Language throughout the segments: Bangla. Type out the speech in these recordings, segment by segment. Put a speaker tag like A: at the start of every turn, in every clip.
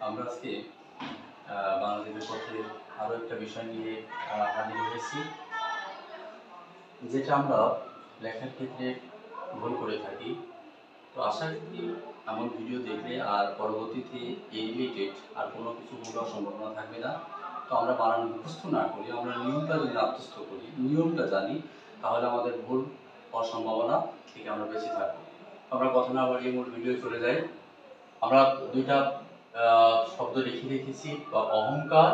A: আমরা আজকে বাংলাদেশের পথে আরও একটা বিষয় নিয়ে হাজির হয়েছি, যেটা আমরা লেখার ক্ষেত্রে ভুল করে থাকি। তো আশা করি আমার ভিডিও দেখলে আর পরবর্তীতে এই রিলেটেড আর কোনো কিছু ভুল হওয়ার সম্ভাবনা থাকবে না। তো আমরা বানান মুখস্থ না করি, আমরা নিয়মটা যদি আত্মস্থ করি, নিয়মটা জানি, তাহলে আমাদের ভুল হওয়ার সম্ভাবনা থেকে আমরা বেঁচে থাকবো। আমরা কথা না বাড়িয়ে মূল ভিডিও চলে যাই। আমরা দুইটা শব্দ লিখে রেখেছি, বা অহংকার,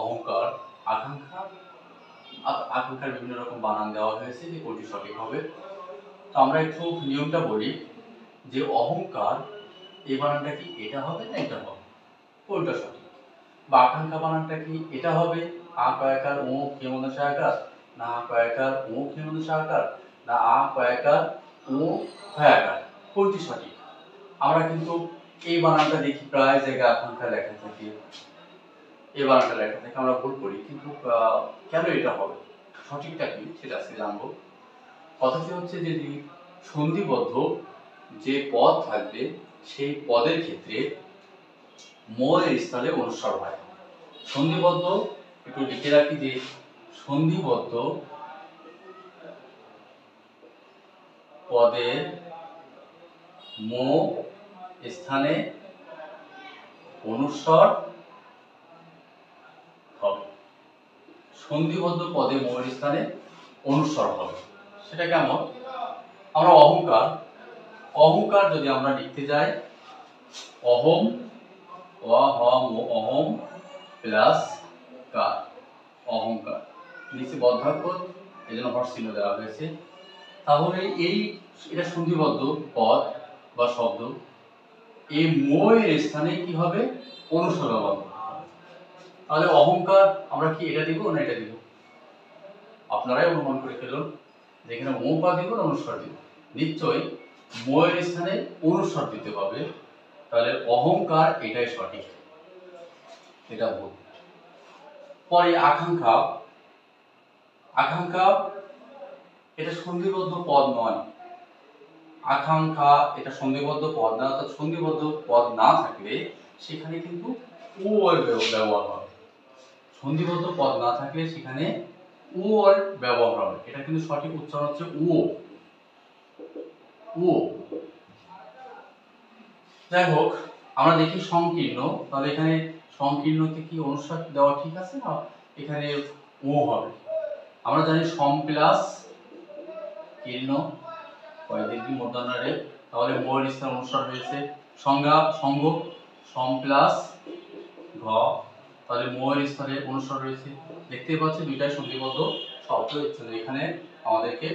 A: অহংকার, আকাঙ্ক্ষা। আকাঙ্ক্ষার বিভিন্ন রকম বানান দেওয়া হয়েছে যে কোনটি সঠিক হবে। তো আমরা একটু নিয়মটা বলি যে অহংকার এই বানানটা কি এটা হবে না এটা হবে, কোনটা সঠিক? বা আকাঙ্ক্ষা বানানটা কি এটা হবে, আ কয়াকার ও ক্ষেমন্দসা আকার, না আ কয়াকার ও ক্ষেমন্দসা আকার, না আ কয়াকার ও ক্ষয়াকার, কোনটি সঠিক? আমরা কিন্তু এই বানানটা দেখি প্রায় জায়গায় আকাঙ্ক্ষা লেখা থাকে, এই বানানটা লেখা থাকে, আমরা ভুল করি। কিন্তু কেন এটা হবে, সঠিকটা কি সেটা আজকে জানবো। কথাটি হচ্ছে যে সন্ধিবদ্ধ যে পদ থাকবে সেই পদের ক্ষেত্রে ম এর স্থলে অনুস্বার হয়। সন্ধিবদ্ধ, একটু লিখে রাখি যে সন্ধিবদ্ধ পদের ম স্থানে অনুস্বার হবে। সন্ধিবদ্ধ পদে ম এর স্থানে অনুস্বার হবে। সেটা কেমন? আমরা অহংকার, অহংকার যদি আমরা লিখতে যাই, অহম, অহম প্লাস কার, অহংকার, নিচে বর্ধাক্ষর, এই জন্য হর্ষ চিহ্ন দেওয়া হয়েছে। তাহলে এটা সন্ধিবদ্ধ পদ বা শব্দ, এই ম এর স্থানে কি হবে? অনুস্বার ব্যবহার করতে হবে। তাহলে অহংকার আমরা কি এটা দিব না এটা দিব? আপনারাই অনুমান করে ফেলুন যে এখানে ম পা দিব না অনুস্বার দিব। নিশ্চয়ই ম এর স্থানে অনুস্বার দিতে হবে। তাহলে অহংকার এটাই সঠিক, এটা ভুল। পরে আকাঙ্ক্ষা, আকাঙ্ক্ষা এটা সন্ধিবদ্ধ পদ নয়। আকাঙ্ক্ষা এটা সন্ধিবদ্ধ পদ না, অর্থাৎ সন্ধিবদ্ধ পদ না থাকলে সেখানে কিন্তু ও এর ব্যবহার হবে। সন্ধিবদ্ধ পদ না থাকলে সেখানে ও এর ব্যবহার হবে। এটা কিন্তু সঠিক উচ্চারণ হচ্ছে ও, ও। যাই হোক, আমরা দেখি সংকীর্ণ। তাহলে এখানে সংকীর্ণতে কি অনুস্বার দেওয়া ঠিক আছে না? এখানে ও হবে। আমরা জানি সম প্লাস কীর্ণ কয়দিন মূর্ধন্য রে, তাহলে ম এর স্থানে অনুস্বার হয়েছে। সংজ্ঞা সঙ্গ সম প্লাস ঘ, তাহলে ম এর স্থানে অনুস্বার হয়েছে। দেখতে পাচ্ছি দুইটাই সন্ধিবদ্ধ শব্দ, এখানে আমাদেরকে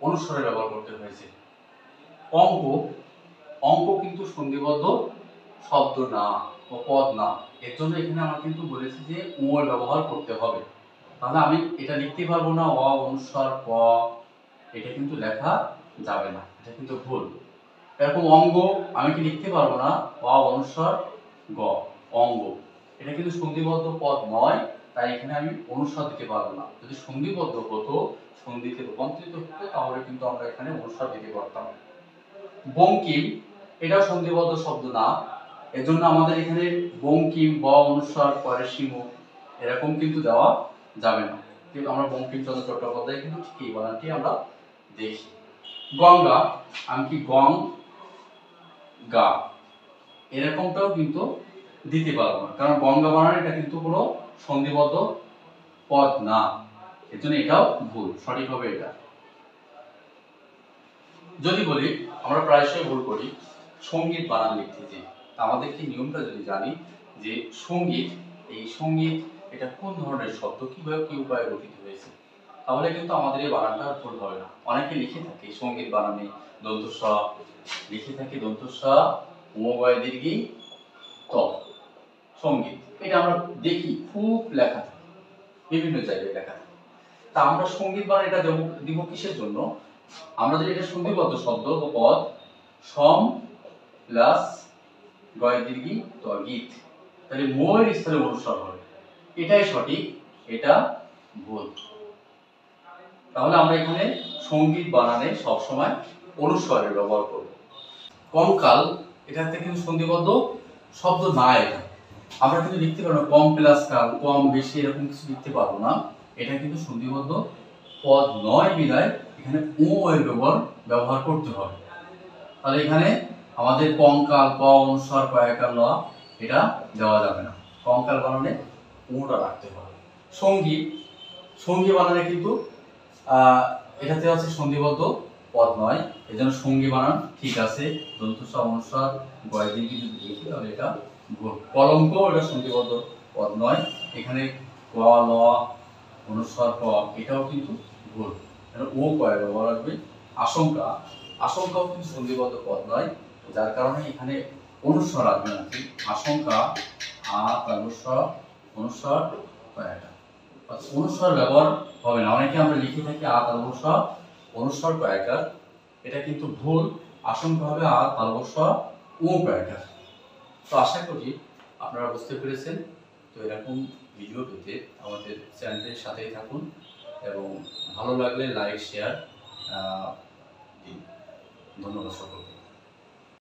A: অনুস্বারের ব্যবহার করতে হয়েছে। অঙ্ক, অঙ্ক কিন্তু সন্ধিবদ্ধ শব্দ না ও পদ না, এর জন্য এখানে আমরা কিন্তু বলেছি যে ও এর ব্যবহার করতে হবে। তাহলে আমি এটা লিখতে পারবো না অ অনুস্বার ক, এটা কিন্তু লেখা যাবে না, এটা কিন্তু ভুল। এরকম অঙ্গ আমি কি লিখতে পারবো না অ অনুস্বার গ, অঙ্গ, এটা কিন্তু সন্ধিবদ্ধ পদ নয়, তাই এখানে আমি অনুস্বার দিতে পারবো না। যদি সন্ধিবদ্ধ হতো, সন্ধিতে রূপান্তরিত হতো, তাহলে কিন্তু আমরা এখানে অনুস্বার দিতে পারতাম। বঙ্কিম এটাও সন্ধিবদ্ধ শব্দ না, এজন্য আমাদের এখানে বঙ্কিম ব অনুস্বার পরে সীম এরকম কিন্তু দেওয়া যাবে না। কিন্তু আমরা বঙ্কিমচন্দ্র চট্টোপাধ্যায় কিন্তু ঠিক এই বানানটি আমরা দেখি। গঙ্গা আমি কি গং গা, এরকমটাও কিন্তু দিতে পারবো না, কারণ গঙ্গা বানান এটা কিন্তু কোনো সন্ধিবদ্ধ পদ না, এজন্য এটাও ভুল, সঠিক হবে এটা। যদি বলি আমরা প্রায়শই ভুল করি সঙ্গীত বানান লিখতে যে, আমাদেরকে নিয়মটা যদি জানি যে সঙ্গীত, এই সঙ্গীত এটা কোন ধরনের শব্দ, কিভাবে কি উপায়ে গঠিত হয়েছে, তাহলে কিন্তু আমাদের এই বানানটা ভুল হবে না। অনেকে লিখে থাকে সঙ্গীত বানানে দন্ত স, লিখে থাকে দন্ত স ম গয় দীর্ঘি ত, সঙ্গীত, এটা আমরা দেখি খুব লেখা থাকে, বিভিন্ন জায়গায় লেখা থাকে। তা আমরা সঙ্গীত বানান এটা দিব কিসের জন্য? আমরা যদি এটা সন্ধিবদ্ধ শব্দ ও পদ সম প্লাস গয় দীর্ঘি ত গীত, তাহলে ম এর স্থলে অনুস্বার হবে, এটাই সঠিক, এটা ভুল। তাহলে আমরা এখানে সঙ্গীত বানানে সবসময় অনুস্বারের ব্যবহার করব। কঙ্কাল এটাতে কিন্তু সন্ধিবদ্ধ শব্দ না এটা। আমরা কিন্তু লিখতে পারবো না কম প্লাস কাল, কম বেশি এরকম কিছু লিখতে পারবো না। এটা কিন্তু সন্ধিবদ্ধ পদ নয় বিধায় এখানে ও এর ব্যবহার করতে হবে। তাহলে এখানে আমাদের কঙ্কাল, ক অনুস্বার, কয়াকার, ল এটা দেওয়া যাবে না। কঙ্কাল বানানে ওটা রাখতে হবে। সঙ্গী, সঙ্গী বানানে কিন্তু এটাতে আছে সন্ধিবদ্ধ পদ নয়, এই জন্য সঙ্গী বানান ঠিক আছে। দন্ত স অনুস্বার গয় দিয়ে যদি লিখি তাহলে এটা ভুল। কলঙ্ক এটা সন্ধিবদ্ধ পদ নয়, এখানে ক ল অনুস্বার ক এটাও কিন্তু ভুল, ও কয় ব্যবহার আসবে। আশঙ্কা, আশঙ্কাও কিন্তু সন্ধিবদ্ধ পদ নয়, যার কারণে এখানে অনুস্বার আসবে না। আশঙ্কা আ তালস্বর অনুস্বার কয়টা, অনুস্বার ব্যবহার হবে না। অনেকে আমরা লিখে থাকি আ তালস্বর অনুস্বার কয়টা, এটা কিন্তু ভুল। আশঙ্কা হবে আ তালস্বর ও কয়টা। তো আশা করি আপনারা বুঝতে পেরেছেন। তো এরকম ভিডিও পেতে আমাদের চ্যানেলের সাথেই থাকুন এবং ভালো লাগলে লাইক শেয়ার দিন। ধন্যবাদ সকলকে।